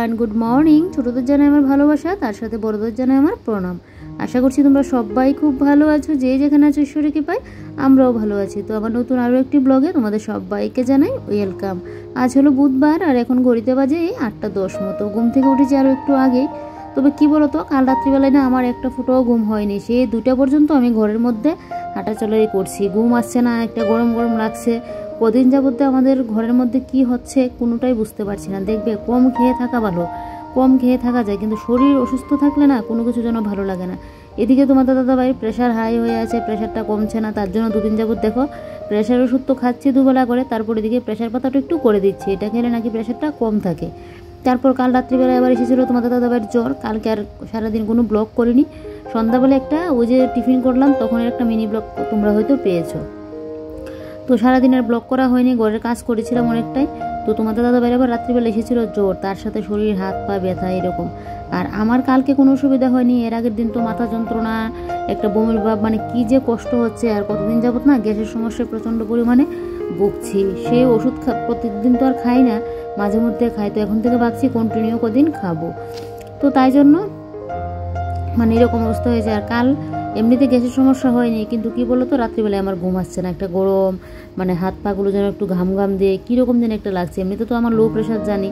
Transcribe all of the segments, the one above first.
And good morning. ছোটদের জানাই আমার ভালোবাসা, তার সাথে বড়দের জানাই আমার প্রণাম। আশা করছি তোমরা সবাই খুব ভালো আছো, যে যেখানে আছো ঈশ্বরের কৃপায় আমরাও ভালো আছি। তো আমার নতুন আরও একটি ব্লগে তোমাদের সবাইকে জানাই ওয়েলকাম। আজ হলো বুধবার আর এখন ঘড়িতে বাজে 8:10 মতো। ঘুম থেকে উঠেছি আরও একটু আগেই। তবে কি বলতো, কাল রাত্রিবেলায় না আমার একটা ফুটোও ঘুম হয়নি। সে 2টা পর্যন্ত আমি ঘরের মধ্যে হাঁটাচলাই করছি, ঘুম আসছে না, একটা গরম গরম লাগছে। কদিন যাবতে আমাদের ঘরের মধ্যে কি হচ্ছে কোনোটাই বুঝতে পারছি না। দেখবে কম খেয়ে থাকা ভালো, কম খেয়ে থাকা যায়, কিন্তু শরীর অসুস্থ থাকলে না কোনো কিছু যেন ভালো লাগে না। এদিকে তোমাদের দাদাভাইয়ের প্রেশার হাই হয়ে আছে, প্রেশারটা কমছে না। তার জন্য 2 দিন যাবত দেখো প্রেশার ওষুধ তো খাচ্ছি দুবেলা করে, তারপর এদিকে প্রেশার পাতাটা একটু করে দিচ্ছি, এটা খেলে নাকি প্রেশারটা কম থাকে। তারপর কাল রাত্রিবেলায় আবার এসেছিলো তোমাদের দাদাভাইয়ের জ্বর। কালকে আর সারাদিন কোনো ব্লগ করিনি। সন্ধ্যাবেলা একটা ওই যে টিফিন করলাম তখন একটা মিনি ব্লগ তোমরা হয়তো পেয়েছো। তো সারাদিন আর ব্লগ করা হয়নি, ঘরের কাজ করেছিলাম অনেকটাই। তো তোমাদের দাদাভাই আবার রাত্রিবেলা এসেছিলো জ্বর, তার সাথে শরীর হাত পা ব্যথা এরকম। আর আমার কালকে কোনো অসুবিধা হয়নি। এর আগের দিন তো মাথা যন্ত্রণা, একটা বমির ভাব, মানে কি যে কষ্ট হচ্ছে। আর কতদিন যাবত না গ্যাসের সমস্যায় প্রচণ্ড পরিমাণে ভুগছি। সেই ওষুধ প্রতিদিন তো আর খাই না, মাঝে মধ্যে খাই। তো এখন থেকে ভাবছি কন্টিনিউ কদিন খাবো। তো তাই জন্য মানে এরকম অবস্থা হয়েছে। আর কাল এমনিতে গ্যাসের সমস্যা হয়নি, কিন্তু কি বলতো রাত্রিবেলায় আমার ঘুম আসছে না, একটা গরম, মানে হাত পাগুলো যেন একটু ঘাম ঘাম দিয়ে কীরকম যেন একটা লাগছে। এমনিতে তো আমার লো প্রেশার জানি,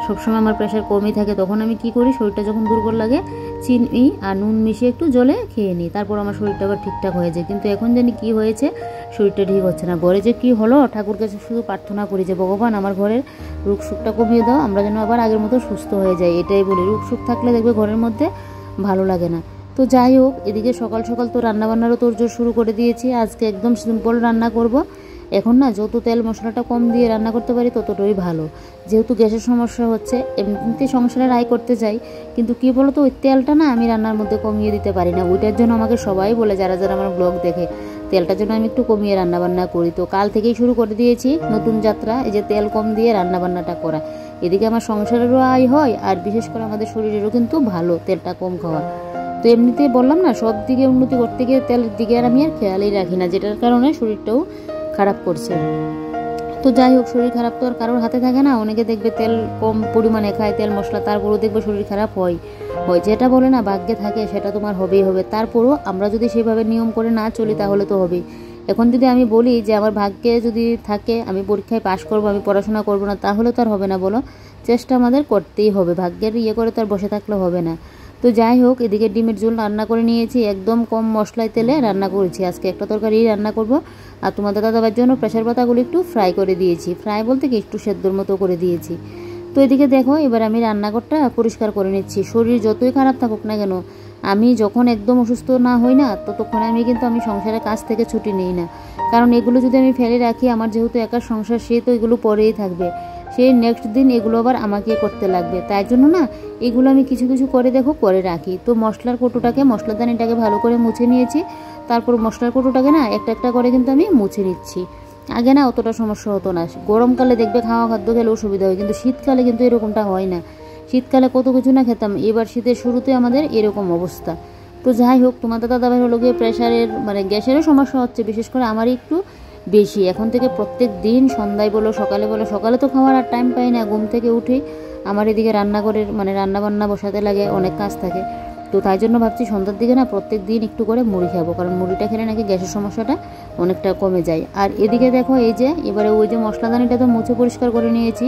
সবসময় আমার প্রেশার কমই থাকে। তখন আমি কি করি, শরীরটা যখন দুর্বল লাগে চিনি আর নুন মিশিয়ে একটু জলে খেয়ে নিই, তারপর আমার শরীরটা আবার ঠিকঠাক হয়ে যায়। কিন্তু এখন জানি কি হয়েছে, শরীরটা ঠিক হচ্ছে না। ঘরে যে কি হলো, ঠাকুর কাছে শুধু প্রার্থনা করি যে ভগবান আমার ঘরের রোগ সুখটা কমিয়ে দাও, আমরা যেন আবার আগের মতো সুস্থ হয়ে যাই, এটাই বলি। রোগ সুখ থাকলে দেখবে ঘরের মধ্যে ভালো লাগে না। তো যাই হোক, এদিকে সকাল সকাল তো রান্নাবান্নারও তোড়জোড় শুরু করে দিয়েছি। আজকে একদম সিম্পল রান্না করব। এখন না যত তেল মশলাটা কম দিয়ে রান্না করতে পারি ততটাই ভালো, যেহেতু গ্যাসের সমস্যা হচ্ছে। এমনিতে সংসারের আয় করতে যাই, কিন্তু কী বলো তো, ওই তেলটা না আমি রান্নার মধ্যে কমিয়ে দিতে পারি না। ওইটার জন্য আমাকে সবাই বলে, যারা যারা আমার ব্লগ দেখে, তেলটার জন্য আমি একটু কমিয়ে রান্নাবান্না করি। তো কাল থেকেই শুরু করে দিয়েছি নতুন যাত্রা, এই যে তেল কম দিয়ে রান্নাবান্নাটা করা। এদিকে আমার সংসারেরও আয় হয়, আর বিশেষ করে আমাদের শরীরেরও কিন্তু ভালো তেলটা কম খাওয়া। তো এমনিতে বললাম না, সব দিকে উন্নতি করতে গিয়ে তেলের দিকে আর আমি আর খেয়ালই রাখি না, যেটার কারণে শরীরটাও খারাপ করছে। তো যাই হোক, শরীর খারাপ তো আর কারোর হাতে থাকে না। অনেকে দেখবে তেল কম পরিমাণে খায়, তেল মশলা, তারপরেও দেখবে শরীর খারাপ হয়। যেটা বলে না ভাগ্যে থাকে সেটা তোমার হবেই হবে। তারপরও আমরা যদি সেভাবে নিয়ম করে না চলি তাহলে তো হবেই। এখন যদি আমি বলি যে আমার ভাগ্যে যদি থাকে আমি পরীক্ষায় পাশ করব, আমি পড়াশোনা করব না, তাহলে তো আর হবে না বলো। চেষ্টা আমাদের করতেই হবে, ভাগ্যের করে তো আর বসে থাকলে হবে না। তো যাই হোক, এদিকে ডিমের ঝোল রান্না করে নিয়েছি, একদম কম মশলায় তেলে রান্না করেছি। আজকে একটা তরকারি রান্না করব। আর তোমাদের দাদাবার জন্য প্রেশার পাতাগুলো একটু ফ্রাই করে দিয়েছি, ফ্রাই বলতে কি একটু সেদ্ধর মতো করে দিয়েছি। তো এদিকে দেখো, এবার আমি রান্নাঘরটা পরিষ্কার করে নিচ্ছি। শরীর যতই খারাপ থাকুক না কেন, আমি যখন একদম অসুস্থ না হই না ততক্ষণ আমি সংসারের কাজ থেকে ছুটি নিই না। কারণ এগুলো যদি আমি ফেলে রাখি, আমার যেহেতু একার সংসার, সে তো এগুলো পরেই থাকবে, সেই নেক্সট দিন এগুলো আবার আমাকে করতে লাগবে। তাই জন্য না এগুলো আমি কিছু কিছু করে করে রাখি। তো মশলার কৌটোটাকে, মশলাদানিটাকে ভালো করে মুছে নিয়েছি। তারপর মশলার কৌটোটাকে না একটা একটা করে কিন্তু আমি মুছে নিচ্ছি। আগে না অতটা সমস্যা হতো না। গরমকালে দেখবে খাওয়া খাদ্য খেলেও সুবিধা হয়, কিন্তু শীতকালে কিন্তু এরকমটা হয় না। শীতকালে কত কিছু না খেতাম, এবার শীতের শুরুতে আমাদের এরকম অবস্থা। তো যাই হোক, তোমাদের দাদাভাই হলো গিয়ে প্রেশারের, মানে গ্যাসেরও সমস্যা হচ্ছে, বিশেষ করে আমারই একটু বেশি। এখন থেকে প্রত্যেক দিন সন্ধ্যায় বলো সকালে বলো, সকালে তো খাওয়ার আর টাইম পাই না, ঘুম থেকে উঠেই আমার এদিকে রান্নাঘরের মানে রান্নাবান্না বসাতে লাগে, অনেক কাজ থাকে। তো তাই জন্য ভাবছি সন্ধ্যার দিকে না প্রত্যেক দিন একটু করে মুড়ি খাবো, কারণ মুড়িটা খেলে নাকি গ্যাসের সমস্যাটা অনেকটা কমে যায়। আর এদিকে দেখো, এই যে এবারে ওই যে মশলাদানিটা তো মুছে পরিষ্কার করে নিয়েছি।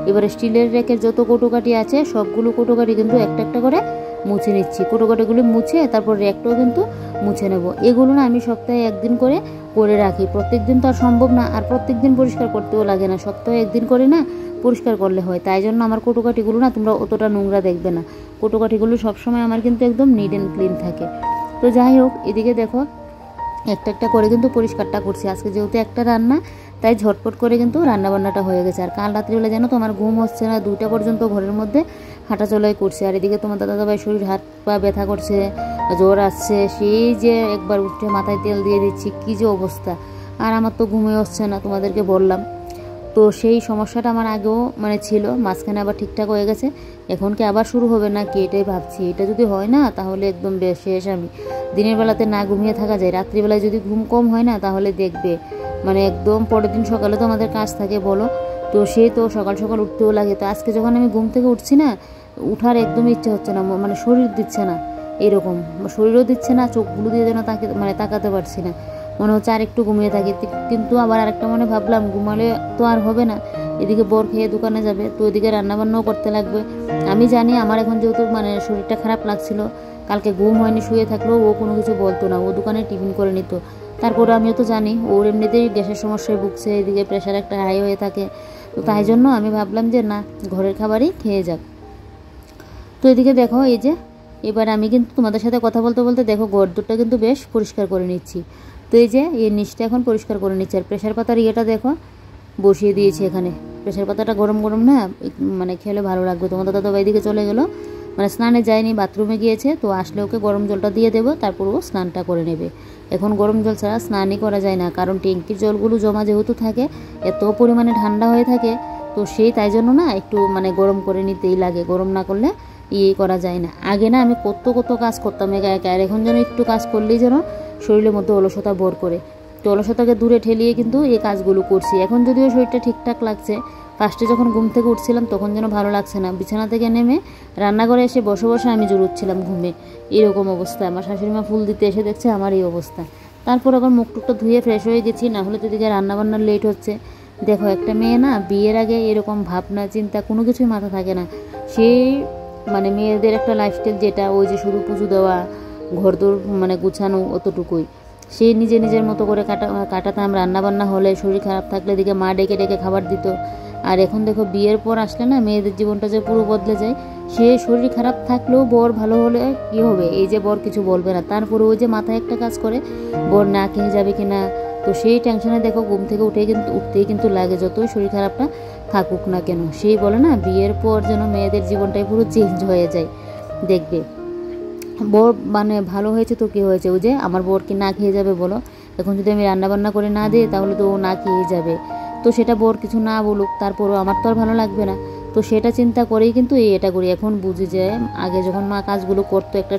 এবারে স্টিলের রেকের যত কৌটোকাঠি আছে সবগুলো কৌটোকাঠি কিন্তু একটা একটা করে মুছে নিচ্ছি। কৌটোকাঠিগুলো মুছে তারপর র্যাকটাও কিন্তু মুছে নেব। এগুলো না আমি সপ্তাহে একদিন করে রাখি। প্রত্যেক দিন তো আর সম্ভব না, আর প্রত্যেক দিন পরিষ্কার করতেও লাগে না, সপ্তাহে একদিন করে না পরিষ্কার করলে হয়। তাই জন্য আমার কৌটোকাঠিগুলো না তোমরা অতটা নোংরা দেখবে না। কৌটোকাঠিগুলো সবসময় আমার কিন্তু একদম নিট অ্যান্ড ক্লিন থাকে। তো যাই হোক, এদিকে দেখো একটা একটা করে কিন্তু পরিষ্কারটা করছি। আজকে যেহেতু একটা রান্না, তাই ঝটপট করে কিন্তু রান্নাবান্নাটা হয়ে গেছে। আর কাল রাত্রিবেলা জানো তো আমার ঘুম হচ্ছে না, 2টা পর্যন্ত ঘরের মধ্যে হাঁটাচলাই করছে। আর এদিকে তোমার দাদাভাই শরীর হাত পা ব্যথা করছে, জ্বর আসছে, সেই যে একবার উঠে মাথায় তেল দিয়ে দিচ্ছি, কী যে অবস্থা। আর আমার তো ঘুমে হচ্ছে না, তোমাদেরকে বললাম। তো সেই সমস্যাটা আমার আগেও মানে ছিল, মাঝখানে আবার ঠিকঠাক হয়ে গেছে। এখন কি আবার শুরু হবে না কি, এটাই ভাবছি। এটা যদি হয় না তাহলে একদম শেষ। আমি দিনের বেলাতে না ঘুমিয়ে থাকা যায়, রাত্রিবেলায় যদি ঘুম কম হয় না তাহলে দেখবে মানে একদম পরের দিন সকালে তো আমাদের কাজ থাকে বলো। তো সেই তো সকাল সকাল উঠতেও লাগে। তো আজকে যখন আমি ঘুম থেকে উঠছি না, উঠার একদমই ইচ্ছে হচ্ছে না, মানে শরীর দিচ্ছে না, এরকম শরীরও দিচ্ছে না, চোখগুলো দিয়ে যেন তাকে মানে তাকাতে পারছি না, মনে হচ্ছে আর একটু ঘুমিয়ে থাকি। কিন্তু আবার আরেকটা মনে ভাবলাম ঘুমালে তো আর হবে না, এদিকে বর খেয়ে দোকানে যাবে, তো ওইদিকে রান্নাবান্নাও করতে লাগবে। আমি জানি আমার এখন যেহেতু মানে শরীরটা খারাপ লাগছিল, কালকে ঘুম হয়নি, শুয়ে থাকলেও ও কোনো কিছু বলতো না, ও দোকানে টিফিন করে নিত। তারপরে আমিও তো জানি ওর এমনিতেই গ্যাসের সমস্যায় ভুগছে, এদিকে প্রেশার একটা হাই হয়ে থাকে, তো তাই জন্য আমি ভাবলাম যে না, ঘরের খাবারই খেয়ে যাক। তো এদিকে দেখো এই যে এবার আমি কিন্তু তোমাদের সাথে কথা বলতে বলতে দেখো গড়দুরটা কিন্তু বেশ পরিষ্কার করে নিচ্ছি। তো এই যে এই নিচটা এখন পরিষ্কার করে নিচ্ছি। আর প্রেশার পাতার ইয়েটা দেখো বসিয়ে দিয়েছি এখানে। প্রেশার পাতাটা গরম গরম না মানে খেলে ভালো লাগবে। তোমাদের দাদা এদিকে চলে গেলো, মানে স্নানে যায়নি, বাথরুমে গিয়েছে, তো আসলে ওকে গরম জলটা দিয়ে দেবো, তারপর ও স্নানটা করে নেবে। এখন গরম জল ছাড়া স্নানই করা যায় না, কারণ ট্যাঙ্কির জলগুলো জমা যেহেতু থাকে, এত পরিমাণে ঠান্ডা হয়ে থাকে, তো তাই জন্য না একটু মানে গরম করে নিতেই লাগে, গরম না করলে করা যায় না। আগে না আমি কত কাজ করতাম একা একা, আর এখন যেন একটু কাজ করলেই যেন শরীরের মধ্যে অলসতা ভর করে। তো অলসতাকে দূরে ঠেলিয়ে কিন্তু এই কাজগুলো করছি। এখন যদিও শরীরটা ঠিকঠাক লাগছে, ফার্স্টে যখন ঘুম থেকে উঠছিলাম তখন যেন ভালো লাগছে না, বিছানা থেকে নেমে রান্নাঘরে এসে বসে বসে আমি জুড়ুচ্ছিলাম ঘুমে, এরকম অবস্থা। আমার শাশুড়িমা ফুল দিতে এসে দেখছে আমার এই অবস্থা। তারপর আবার মুখ টুকটা ধুয়ে ফ্রেশ হয়ে গেছি, না হলে তো এদিকে রান্নাবান্নার লেট হচ্ছে। দেখো একটা মেয়ে না বিয়ের আগে এরকম ভাবনা চিন্তা কোনো কিছুই মাথা থাকে না, সেই মানে মেয়েদের একটা লাইফস্টাইল যেটা ওই যে শুধু পুজো দেওয়া, ঘরদোর মানে গুছানো, অতটুকুই। সে নিজের মতো করে কাটাতাম। রান্নাবান্না হলে শরীর খারাপ থাকলে এদিকে মা ডেকে ডেকে খাবার দিত। আর এখন দেখো বিয়ের পর আসলে না মেয়েদের জীবনটা যে পুরো বদলে যায়। সে শরীর খারাপ থাকলেও বর ভালো হলে কি হবে, এই যে বর কিছু বলবে না, তারপরে ওই যে মাথায় একটা কাজ করে বর না খেয়ে যাবে কিনা, তো সেই টেনশনে দেখো ঘুম থেকে উঠতেই কিন্তু লাগে, যতই শরীর খারাপটা থাকুক না কেন। সেই বলে না বিয়ের পর যেন মেয়েদের জীবনটাই পুরো চেঞ্জ হয়ে যায়। দেখবে বর মানে ভালো হয়েছে তো কী হয়েছে, ওই যে আমার বর কি না খেয়ে যাবে বলো, এখন যদি আমি রান্নাবান্না করে না দিই তাহলে তো ও না খেয়ে যাবে। তো সেটা বর কিছু না বলুক, তারপরও আমার তো আর ভালো লাগবে না, তো সেটা চিন্তা করেই কিন্তু এটা করি। এখন বুঝি যে আগে যখন মা কাজগুলো করতো, একটা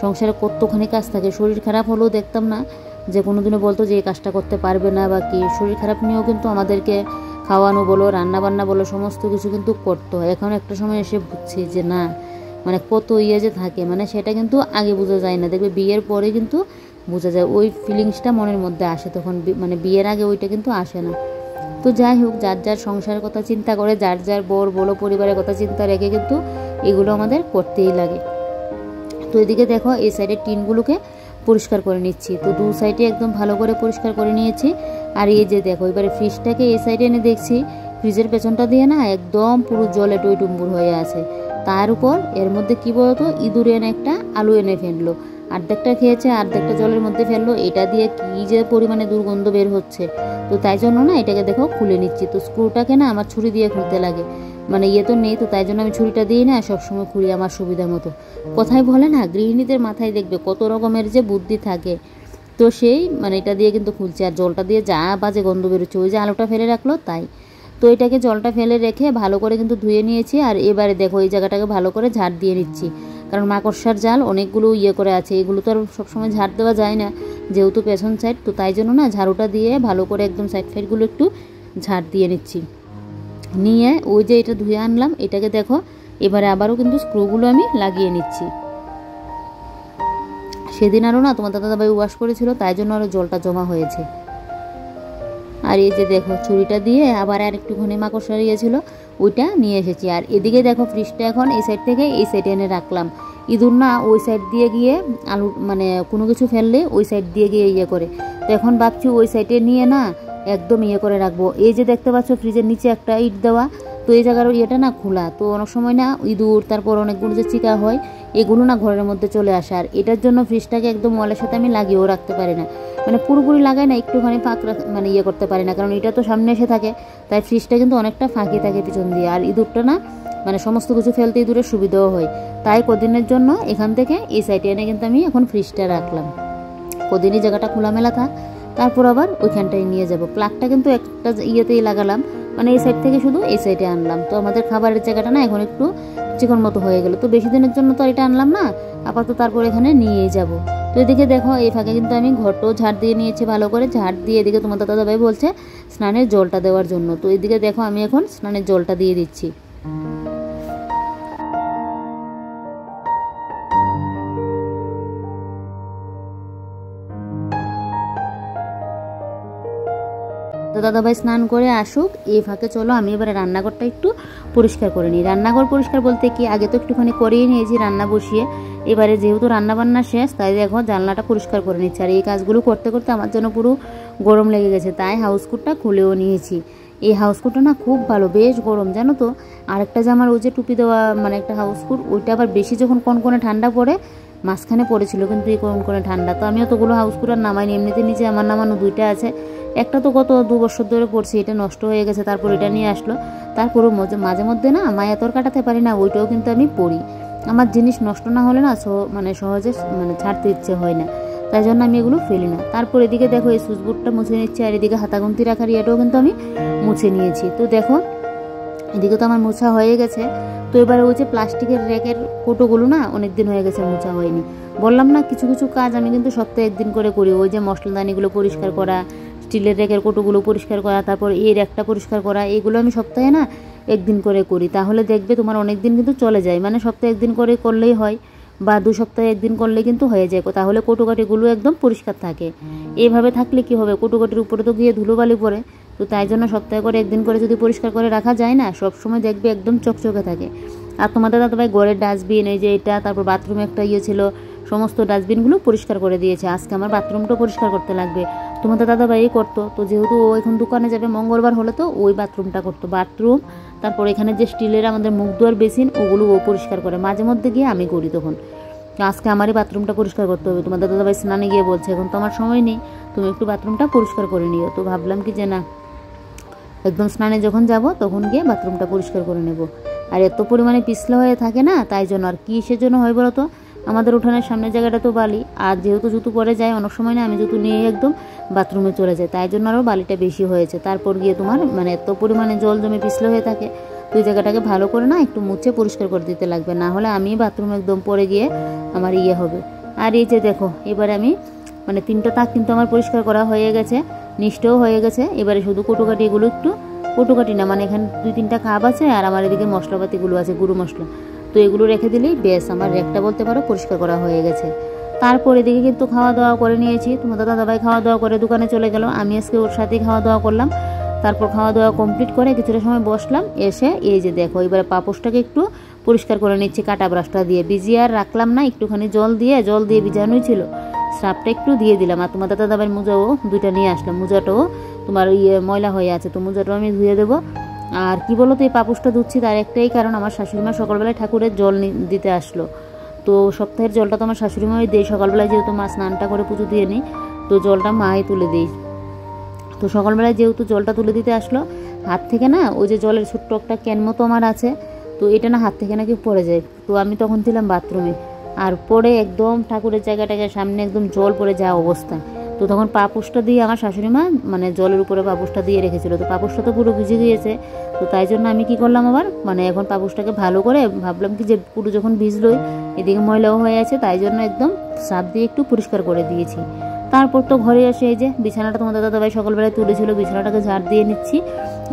সংসারে কতখানি কাজ থাকে, শরীর খারাপ হলেও দেখতাম না যে কোনোদিনও বলতো যে এই কাজটা করতে পারবে না বা কি। শরীর খারাপ নিয়েও কিন্তু আমাদেরকে খাওয়ানো বলো, রান্নাবান্না বলো, সমস্ত কিছু কিন্তু করতো। এখন একটা সময় এসে বুঝছি যে না, মানে কত যে থাকে, মানে সেটা কিন্তু আগে বোঝা যায় না, দেখবে বিয়ের পরে কিন্তু বোঝা যায়, ওই ফিলিংসটা মনের মধ্যে আসে তখন, মানে বিয়ের আগে ওইটা কিন্তু আসে না। তো যাই হোক, যার যার সংসারের কথা চিন্তা করে, যার যার বর বলো পরিবারের কথা চিন্তা রেখে কিন্তু এগুলো আমাদের করতেই লাগে। তো এদিকে দেখো এই সাইডের টিনগুলোকে পরিষ্কার করে নিচ্ছি। তো দু সাইডে একদম ভালো করে পরিষ্কার করে নিয়েছি। আর এই যে দেখো এবারে ফ্রিজটাকে এই সাইডে এনে দেখছি ফ্রিজের পেছনটা দিয়ে না একদম পুরো জলে টইটুম্বুর হয়ে আছে। তার উপর এর মধ্যে কি বলতো, ইঁদুর এনে একটা আলু এনে ফেললো, অর্ধেকটা খেয়েছে, অর্ধেকটা জলের মধ্যে ফেললো। এটা দিয়ে কি যে পরিমাণে দুর্গন্ধ বের হচ্ছে, তো তাই জন্য না এটাকে দেখো খুলে নিচ্ছি। তো স্ক্রুটাকে না আমার ছুরি দিয়ে খুলতে লাগে, মানে তো নেই, তো তাই জন্য আমি ছুরিটা দিই না, সবসময় খুলি আমার সুবিধা মতো। কথাই বলে না, গৃহিণীদের মাথায় দেখবে কত রকমের যে বুদ্ধি থাকে। তো সেই মানে এটা দিয়ে কিন্তু খুলছে, আর জলটা দিয়ে যা বাজে গন্ধ বেরোচ্ছে, ওই যে আলুটা ফেলে রাখলো তাই। তো এটাকে জলটা ফেলে রেখে ভালো করে কিন্তু ধুয়ে নিয়েছি। আর এবারে দেখো এই জায়গাটাকে ভালো করে ঝাড় দিয়ে নিচ্ছি, কারণ মাকড়সার জাল অনেকগুলো করে আছে, এগুলো তো আর সবসময় ঝাড় দেওয়া যায় না যেহেতু পেছন সাইড, তো তাই জন্য না ঝাড়ুটা দিয়ে ভালো করে একদম সাইডগুলো একটু ঝাড় দিয়ে নিচ্ছি। নিয়ে ওই যে এটা ধুয়ে আনলাম, এটাকে দেখো এবারে আবারও কিন্তু স্ক্রুগুলো আমি লাগিয়ে নিচ্ছি। সেদিন আরও না তোমার দাদাভাই ওয়াশ করেছিল, তাই জন্য আরও জলটা জমা হয়েছে। আর এই যে দেখো ছুরিটা দিয়ে আবার আর একটুখানি মাকড়সা ছিল, ওইটা নিয়ে এসেছি। আর এদিকে দেখো ফ্রিজটা এখন এই সাইড থেকে এই সাইডে এনে রাখলাম। ইঁদুর না ওই সাইড দিয়ে গিয়ে আলু মানে কোনো কিছু ফেললে ওই সাইড দিয়ে গিয়ে করে, তো এখন ভাবছি ওই সাইডে নিয়ে না একদম করে রাখবো। এই যে দেখতে পাচ্ছ ফ্রিজের নিচে একটা ইট দেওয়া, তো এই জায়গার ইয়েটা না খোলা, তো অনেক সময় না ইঁদুর তারপর অনেকগুলো যে চিকা হয় এগুলো না ঘরের মধ্যে চলে আসে। আর এটার জন্য ফ্রিজটাকে একদম ওয়ালের সাথে আমি লাগিয়েও রাখতে পারি না, মানে পুরোপুরি লাগাই না, একটুখানি ফাঁক মানে করতে পারি না, কারণ এটা তো সামনে এসে থাকে, তাই ফ্রিজটা কিন্তু অনেকটা ফাঁকি থাকে পিছন দিয়ে। আর ইঁদুরটা না মানে সমস্ত কিছু ফেলতে ইঁদুরের সুবিধাও হয়, তাই কদিনের জন্য এখান থেকে এই সাইডে এনে কিন্তু আমি এখন ফ্রিজটা রাখলাম। কদিনই জায়গাটা খোলামেলা থাক, তারপর আবার ওইখানটায় নিয়ে যাব। প্লাগটা কিন্তু একটা ইয়েতেই লাগালাম, মানে এই সাইড থেকে শুধু এই সাইডে আনলাম। তো আমাদের খাবারের জায়গাটা না এখন একটু চিকন মতো হয়ে গেল, তো বেশি দিনের জন্য তো এটা আনলাম না, আপাতত তারপর এখানে নিয়েই যাব। তো এদিকে দেখো এই ফাঁকে কিন্তু আমি ঘরটাও ঝাড় দিয়ে নিয়েছি ভালো করে, ঝাড় দিয়ে এদিকে তোমার দাদাভাই বলছে স্নানের জলটা দেওয়ার জন্য। তো এদিকে দেখো আমি এখন স্নানের জলটা দিয়ে দিচ্ছি। তো দাদাভাই স্নান করে আসুক, এই ফাঁকে চলো আমি এবারে রান্নাঘরটা একটু পরিষ্কার করে নিই। রান্নাঘর পরিষ্কার বলতে কি, আগে তো একটুখানি করেই নিয়েছি রান্না বসিয়ে, এবারে যেহেতু রান্নাবান্না শেষ তাই দেখো জানলাটা পরিষ্কার করে নিচ্ছি। আর এই কাজগুলো করতে করতে আমার জন্য পুরো গরম লেগে গেছে, তাই হাউসকোটটা খুলেও নিয়েছি। এই হাউসকোটটা না খুব ভালো, বেশ গরম জানো তো। আরেকটা যে আমার ওই যে টুপি দেওয়া মানে একটা হাউসকোট, ওইটা আবার বেশি যখন কনকনে ঠান্ডা পড়ে মাঝখানে পড়েছিল, কিন্তু এই কনকনে ঠান্ডা। তো আমি অতগুলো হাউসকোট আর নামাইনি, এমনিতে নিচে আমার নামানো দুইটা আছে, একটা তো গত 2 বছর ধরে পড়ছি, এটা নষ্ট হয়ে গেছে, তারপর এটা নিয়ে আসলো। তারপরও মাঝে মধ্যে না মায়া তোর কাটাতে পারি না, ওইটাও কিন্তু আমি পড়ি। আমার জিনিস নষ্ট না হলে না মানে সহজে মানে ছাড়তে ইচ্ছে হয় না, তাই জন্য আমি এগুলো ফেলি না। তারপর এদিকে দেখো এই সুইচবোর্ডটা মুছে নিচ্ছি, আর এদিকে হাতাগুন্তি রাখার ইয়েটাও কিন্তু আমি মুছে নিয়েছি। তো দেখো এদিকে তো আমার মোছা হয়ে গেছে। তো এবারে ওই যে প্লাস্টিকের র্যাকের কোটোগুলো না অনেক দিন হয়ে গেছে মোছা হয়নি। বললাম না কিছু কিছু কাজ আমি কিন্তু সপ্তাহে 1 দিন করে করি। ওই যে মশলাদানিগুলো পরিষ্কার করা, স্টিলের র্যাকের কোটোগুলো পরিষ্কার করা, তারপর এই র্যাকটা পরিষ্কার করা, এগুলো আমি সপ্তাহে না 1 দিন করে করি। তাহলে দেখবে তোমার অনেক দিন কিন্তু চলে যায়, মানে সপ্তাহে 1 দিন করে করলেই হয়, বা 2 সপ্তাহে 1 দিন করলে কিন্তু হয়ে যায়। তাহলে কোটোকাটিগুলো একদম পরিষ্কার থাকে। এইভাবে থাকলে কি হবে, কোটোকাটির উপরে তো গিয়ে ধুলোবালি পড়ে। তো তাই জন্য সপ্তাহে করে 1 দিন করে যদি পরিষ্কার করে রাখা যায় না, সব সময় দেখবে একদম চকচকে থাকে। আর তোমাদের দাদাভাই ঘরের ডাস্টবিন, এই যে এটা, তারপর বাথরুমে একটা ইয়ে ছিল, সমস্ত ডাস্টবিনগুলো পরিষ্কার করে দিয়েছে। আজকে আমার বাথরুমটা পরিষ্কার করতে লাগবে। তোমাদের দাদাভাই করতো, তো যেহেতু ও এখন দোকানে যাবে মঙ্গলবার হলে, তো ওই বাথরুমটা করতো। বাথরুম, তারপর এখানে যে স্টিলের আমাদের মুখ ধোয়ার বেসিন, ওগুলো ও পরিষ্কার করে। মাঝে মধ্যে গিয়ে আমি করি তখন। আজকে আমারই বাথরুমটা পরিষ্কার করতে হবে। তোমাদের দাদাভাই স্নানে গিয়ে বলছে এখন তো আমার সময় নেই, তুমি একটু বাথরুমটা পরিষ্কার করে নিও। তো ভাবলাম কি যে না, একদম স্নানে যখন যাব তখন গিয়ে বাথরুমটা পরিষ্কার করে নেব। আর এত পরিমাণে পিছলা হয়ে থাকে না, তাই জন্য। আর কি সেজন্য হয় বলো তো, আমাদের উঠানের সামনের জায়গাটা তো বালি, আর যেহেতু জুতো পরে যায় অনেক সময় না, আমি জুতো নিয়ে একদম বাথরুমে চলে যাই, তাই জন্য আরও বালিটা বেশি হয়েছে। তারপর গিয়ে তোমার মানে এত পরিমাণে জল জমে পিছলা হয়ে থাকে, তো এই জায়গাটাকে ভালো করে না একটু মুছে পরিষ্কার করে দিতে লাগবে, না হলে আমি বাথরুমে একদম পরে গিয়ে আমার ইয়ে হবে। আর এই যে দেখো এবারে আমি মানে 3টা তাক কিন্তু আমার পরিষ্কার করা হয়ে গেছে, নিচটাও হয়ে গেছে। এবারে শুধু কোটোকাটি, এগুলো একটু কোটোকাটি না, মানে এখানে 2-3টা কাপ আছে, আর আমার এদিকে মশলাপাতিগুলো আছে, গুঁড়ো মশলা। তো এগুলো রেখে দিলেই বেশ আমার র্যাকটা বলতে পারো পরিষ্কার করা হয়ে গেছে। তারপর এদিকে কিন্তু খাওয়া দাওয়া করে নিয়েছি। তোমাদের দাদাভাই খাওয়া দাওয়া করে দোকানে চলে গেল, আমি আজকে ওর সাথেই খাওয়া দাওয়া করলাম। তারপর খাওয়া দাওয়া কমপ্লিট করে কিছুটা সময় বসলাম, এসে এই যে দেখো এবারে পাপোশটাকে একটু পরিষ্কার করে নিচ্ছি কাটা ব্রাশটা দিয়ে। ভিজিয়ে আর রাখলাম না, একটুখানি জল দিয়ে ভিজানোই ছিল, সার্ফটা একটু দিয়ে দিলাম। আর তোমাদের দাদাভাইয়ের মোজাও 2টা নিয়ে আসলাম, মোজাটাও তোমার ময়লা হয়ে আছে, তো মোজাটাও আমি ধুয়ে দেবো। আর কি বলো তো, এই পাপোশটা ধুচ্ছি তার একটাই কারণ, আমার শাশুড়িমা সকালবেলায় ঠাকুরের জল দিতে আসলো। তো সপ্তাহের জলটা তো আমার শাশুড়িমাই দেয় সকালবেলায়, যেহেতু মা স্নানটা করে পুজো দিয়ে নিই, তো জলটা মাই তুলে দিই। তো সকালবেলায় যেহেতু জলটা তুলে দিতে আসলো, হাত থেকে না ওই যে জলের ছোট্ট একটা ক্যান মতো আমার আছে, তো এটা না হাত থেকে নাকি পড়ে যায়। তো আমি তখন ছিলাম বাথরুমে, আর পড়ে একদম ঠাকুরের জায়গাটাকে সামনে একদম জল পড়ে যাওয়া অবস্থা। তো তখন পাপোশটা দিয়ে আমার শাশুড়িমা মানে জলের উপরে পাপোশটা দিয়ে রেখেছিল, তো পাপোশটা তো পুরো ভিজে গিয়েছে। তো তাই জন্য আমি কি করলাম আবার, মানে এখন পাপোশটাকে ভালো করে ভাবলাম কি যে পুরো যখন ভিজলোই, এদিকে ময়লাও হয়ে আছে, তাই জন্য একদম সার্ফ দিয়ে একটু পরিষ্কার করে দিয়েছি। তারপর তো ঘরে এসে এই যে বিছানাটা তোমাদের দাদাভাই সকালবেলায় তুলেছিল, বিছানাটাকে ঝাড় দিয়ে নিচ্ছি।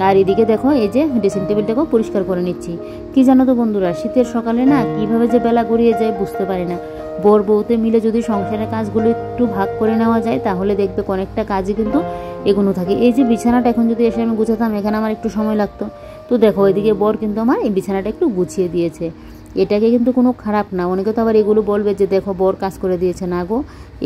আর এদিকে দেখো এই যে ড্রেসিং টেবিলটাকেও পরিষ্কার করে নিচ্ছি। কি জানো তো বন্ধুরা, শীতের সকালে না কিভাবে যে বেলা গড়িয়ে যায় বুঝতে পারি না। বর বউতে মিলে যদি সংসারের কাজগুলো একটু ভাগ করে নেওয়া যায়, তাহলে দেখবে অনেকটা কাজই কিন্তু এগোনো থাকে। এই যে বিছানাটা এখন যদি এসে আমি গুছাতাম, এখানে আমার একটু সময় লাগতো। তো দেখো এদিকে বর কিন্তু আমার এই বিছানাটা একটু গুছিয়ে দিয়েছে, এটাকে কিন্তু কোনো খারাপ না। অনেকে তো আবার এগুলো বলবে যে দেখো বর কাজ করে দিয়েছে, না গো,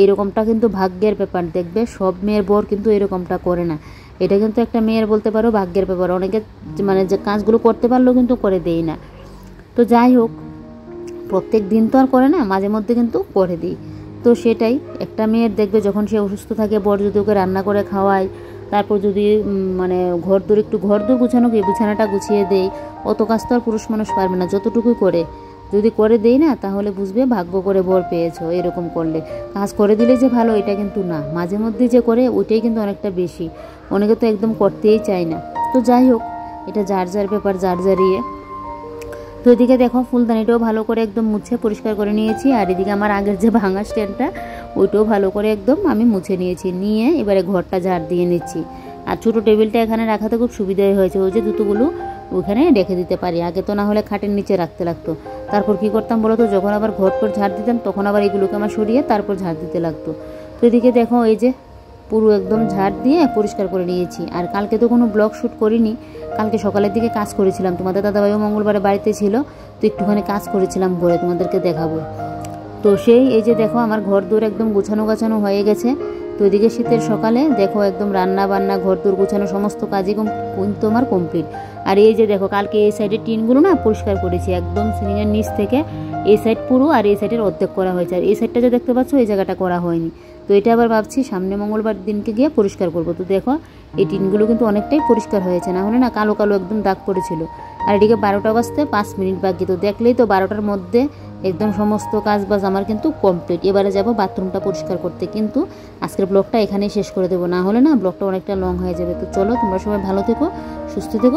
এরকমটা কিন্তু ভাগ্যের ব্যাপার। দেখবে সব মেয়ের বর কিন্তু এরকমটা করে না, এটা কিন্তু একটা মেয়ের বলতে পারো ভাগ্যের ব্যাপার। অনেকে মানে যে কাজগুলো করতে পারলেও কিন্তু করে দেই না। তো যাই হোক, প্রত্যেক দিন তো আর করে না, মাঝে মধ্যে কিন্তু করে দিই। তো সেটাই, একটা মেয়ের দেখবে যখন সে অসুস্থ থাকে, বর যদি ওকে রান্না করে খাওয়ায়, তারপর যদি মানে ঘর দূর গুছানো, কি বিছানাটা গুছিয়ে দেয়, অত কাজ তো আর পুরুষ মানুষ পারবে না। যতটুকুই করে যদি করে দেই না, তাহলে বুঝবে ভাগ্য করে বর পেয়েছো। এরকম করলে কাজ করে দিলে যে ভালো, এটা কিন্তু না। মাঝে মধ্যে যে করে ওইটাই কিন্তু অনেকটা বেশি, অনেকে তো একদম করতেই চায় না। তো যাই হোক, এটা যার যার ব্যাপার, যার যার ইয়ে। তো এদিকে দেখো ফুলদানিটাও ভালো করে একদম মুছে পরিষ্কার করে নিয়েছি। আর এদিকে আমার আগের যে ভাঙা স্ট্যান্ডটা, ওইটাও ভালো করে একদম আমি মুছে নিয়েছি। নিয়ে এবারে ঘরটা ঝাড় দিয়ে নিচ্ছি। আর ছোটো টেবিলটা এখানে রাখাতে খুব সুবিধাই হয়েছে, ওই যে জুতোগুলো ওখানে রেখে দিতে পারি। আগে তো না হলে খাটের নিচে রাখতে লাগতো। তারপর কি করতাম বলো তো, যখন আবার ঘর ঝাড় দিতাম, তখন আবার এগুলোকে আমার সরিয়ে তারপর ঝাড় দিতে লাগতো। তো এদিকে দেখো এই যে পুরো একদম ঝাড় দিয়ে পরিষ্কার করে নিয়েছি। আর কালকে তো কোনো ব্লগ শ্যুট করিনি, কালকে সকালের দিকে কাজ করেছিলাম, তোমাদের দাদাভাইও মঙ্গলবারে বাড়িতে ছিল, তো একটুখানি কাজ করেছিলাম ঘরে, তোমাদেরকে দেখাবো। তো সেই এই যে দেখো আমার ঘর দৌড় একদম গুছানো গাছানো হয়ে গেছে। তো এদিকে শীতের সকালে দেখো একদম রান্না বান্না ঘর দৌড় গুছানো সমস্ত কাজই কিন্তু আমার কমপ্লিট। আর এই যে দেখো কালকে এই সাইডের টিনগুলো না পরিষ্কার করেছি, একদম সিলিংয়ের নিচ থেকে এই সাইড পুরো আর এই সাইডের অর্ধেক করা হয়েছে, আর এই সাইডটা যে দেখতে পাচ্ছ এই জায়গাটা করা হয়নি। তো এটা আবার ভাবছি সামনে মঙ্গলবার দিনকে গিয়ে পরিষ্কার করবো। তো দেখো এই টিনগুলো কিন্তু অনেকটাই পরিষ্কার হয়েছে, না হলে না কালো কালো একদম দাগ পড়েছিল। আর এদিকে 12টা বাজতে 5 মিনিট বাকি, তো দেখলেই তো 12টার মধ্যে একদম সমস্ত কাজ বাজ আমার কিন্তু কমপ্লিট। এবারে যাব বাথরুমটা পরিষ্কার করতে, কিন্তু আজকের ব্লগটা এখানেই শেষ করে দেবো, না হলে না ব্লগটা অনেকটা লং হয়ে যাবে। তো চলো তোমরা সবাই ভালো থেকো, সুস্থ থেকো।